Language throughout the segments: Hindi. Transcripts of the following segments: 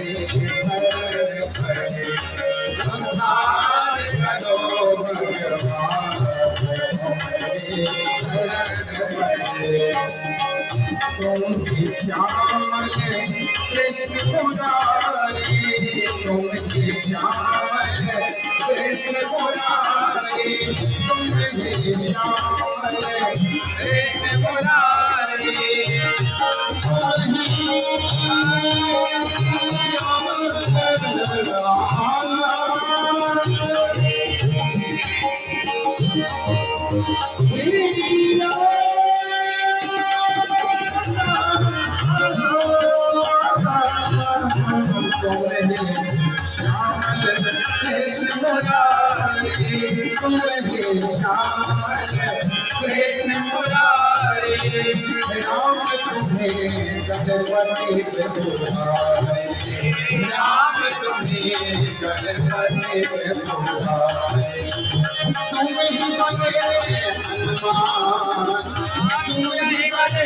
शरण पड़े उद्धार करो भगवान तुम्हारे शरण पड़े तुम ही श्यामल कृष्ण मुरारी तुम ही श्यामल कृष्ण मुरारी तुम ही श्यामल कृष्ण मुरारी श्यामल कृष्ण मुरारी तुम ही श्यामल कृष्ण मुरारी राम तुम्हें गणपति बुलाए राम तुम्हें गणपति बुलाए तुम ही बने हनुमान तुम ही बने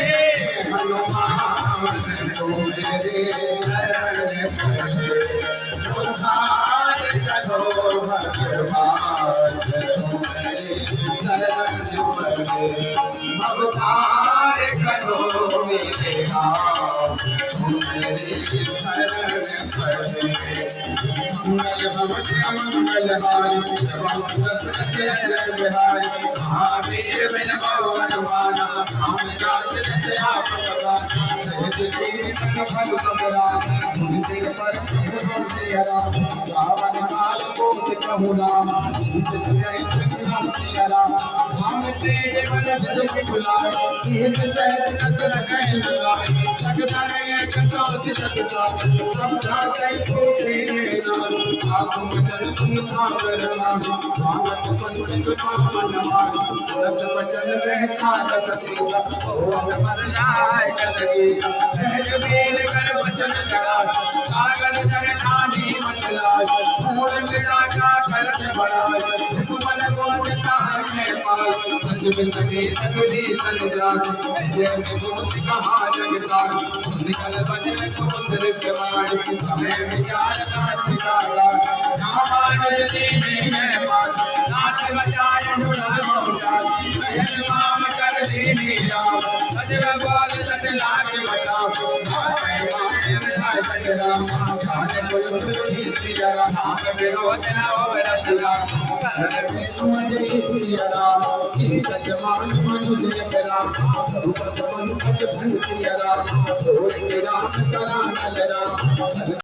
हनुमान तुम्हारे शरण पड़े उद्धार करो भगवान तुम्हारे शरण पड़े अवतार करो मेरे राम तुम्हारे शरण पड़े मंगल भवन मंगल हारी जवान सुदर्शन बिहारी महावीर बिन पवन वाना राम काज आप सहज सूर्य फल कमरा सिर पर रावण काल कोट कहु राम सीत राम सिया राम हम तेज बल जल विपुलाय सीत सहज सत सकैन लाय सकल एक साथ सत साथ सब भाई को सेने नाम आगम जल तुम सागर नाम स्वागत पंडित पावन मान शरद वचन रहता ससेसा भवन मरनाय कदगी सहज बेल कर वचन करा सागर जन ठानी मंगलाय मूल शाखा करत बड़ाय तुमन गोत तारने पाल सच में सकेत तुझे सन जान जय गोत कहा जगतार निकल बजन कुंदर सवारी समय विचार का ठिकाना रामायण जी में मान नाथ बचाए ढूंढ मौजा कहन माम कर दीनी राम सजव बाल सट लाग बचाओ भाई माम राय सट राम खान को सिया राम विरोध न हो रसिया करण विष्णु जी सिया राम सीत जमान मनुज राम सब पद पंकज भंग सिया राम सोई राम सरानल राम